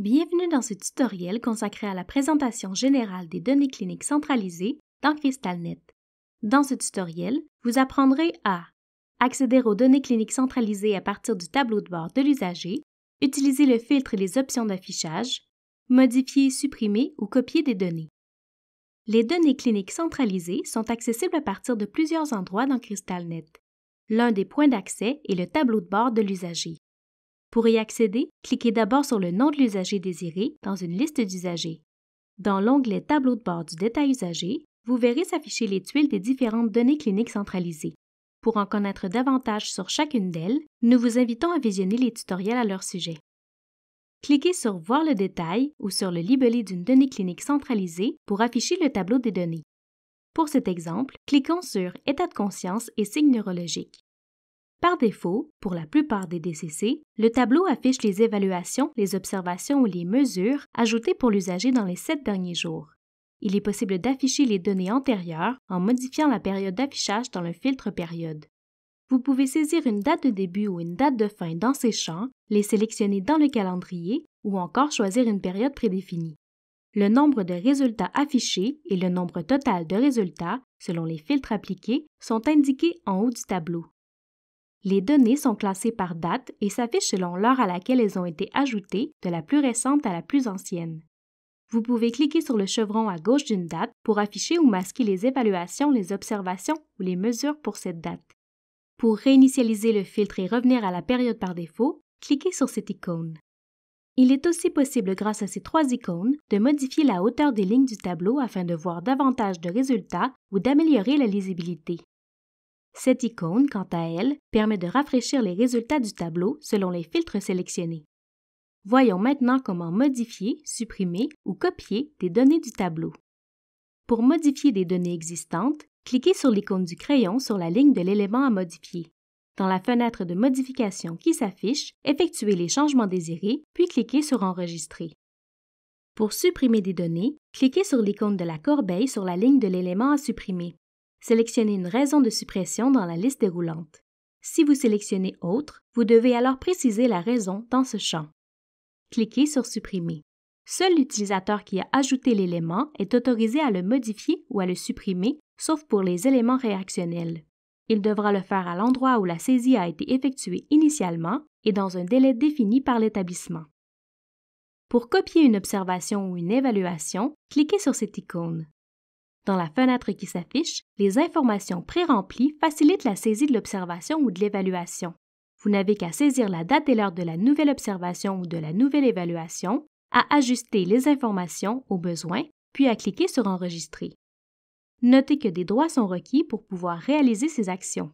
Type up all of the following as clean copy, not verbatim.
Bienvenue dans ce tutoriel consacré à la présentation générale des données cliniques centralisées dans CrystalNet. Dans ce tutoriel, vous apprendrez à accéder aux données cliniques centralisées à partir du tableau de bord de l'usager, utiliser le filtre et les options d'affichage, modifier, supprimer ou copier des données. Les données cliniques centralisées sont accessibles à partir de plusieurs endroits dans CrystalNet. L'un des points d'accès est le tableau de bord de l'usager. Pour y accéder, cliquez d'abord sur le nom de l'usager désiré dans une liste d'usagers. Dans l'onglet Tableau de bord du détail usager, vous verrez s'afficher les tuiles des différentes données cliniques centralisées. Pour en connaître davantage sur chacune d'elles, nous vous invitons à visionner les tutoriels à leur sujet. Cliquez sur Voir le détail ou sur le libellé d'une donnée clinique centralisée pour afficher le tableau des données. Pour cet exemple, cliquons sur État de conscience et signes neurologiques. Par défaut, pour la plupart des DCC, le tableau affiche les évaluations, les observations ou les mesures ajoutées pour l'usager dans les 7 derniers jours. Il est possible d'afficher les données antérieures en modifiant la période d'affichage dans le filtre période. Vous pouvez saisir une date de début ou une date de fin dans ces champs, les sélectionner dans le calendrier ou encore choisir une période prédéfinie. Le nombre de résultats affichés et le nombre total de résultats, selon les filtres appliqués, sont indiqués en haut du tableau. Les données sont classées par date et s'affichent selon l'heure à laquelle elles ont été ajoutées, de la plus récente à la plus ancienne. Vous pouvez cliquer sur le chevron à gauche d'une date pour afficher ou masquer les évaluations, les observations ou les mesures pour cette date. Pour réinitialiser le filtre et revenir à la période par défaut, cliquez sur cette icône. Il est aussi possible, grâce à ces 3 icônes, de modifier la hauteur des lignes du tableau afin de voir davantage de résultats ou d'améliorer la lisibilité. Cette icône, quant à elle, permet de rafraîchir les résultats du tableau selon les filtres sélectionnés. Voyons maintenant comment modifier, supprimer ou copier des données du tableau. Pour modifier des données existantes, cliquez sur l'icône du crayon sur la ligne de l'élément à modifier. Dans la fenêtre de modification qui s'affiche, effectuez les changements désirés, puis cliquez sur Enregistrer. Pour supprimer des données, cliquez sur l'icône de la corbeille sur la ligne de l'élément à supprimer. Sélectionnez une raison de suppression dans la liste déroulante. Si vous sélectionnez Autre, vous devez alors préciser la raison dans ce champ. Cliquez sur Supprimer. Seul l'utilisateur qui a ajouté l'élément est autorisé à le modifier ou à le supprimer, sauf pour les éléments réactionnels. Il devra le faire à l'endroit où la saisie a été effectuée initialement et dans un délai défini par l'établissement. Pour copier une observation ou une évaluation, cliquez sur cette icône. Dans la fenêtre qui s'affiche, les informations pré-remplies facilitent la saisie de l'observation ou de l'évaluation. Vous n'avez qu'à saisir la date et l'heure de la nouvelle observation ou de la nouvelle évaluation, à ajuster les informations au besoin, puis à cliquer sur Enregistrer. Notez que des droits sont requis pour pouvoir réaliser ces actions.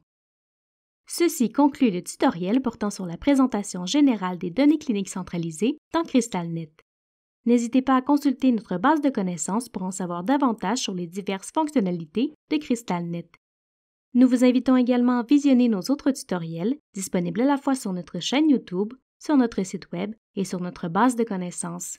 Ceci conclut le tutoriel portant sur la présentation générale des données cliniques centralisées dans CrystalNet. N'hésitez pas à consulter notre base de connaissances pour en savoir davantage sur les diverses fonctionnalités de CrystalNet. Nous vous invitons également à visionner nos autres tutoriels, disponibles à la fois sur notre chaîne YouTube, sur notre site Web et sur notre base de connaissances.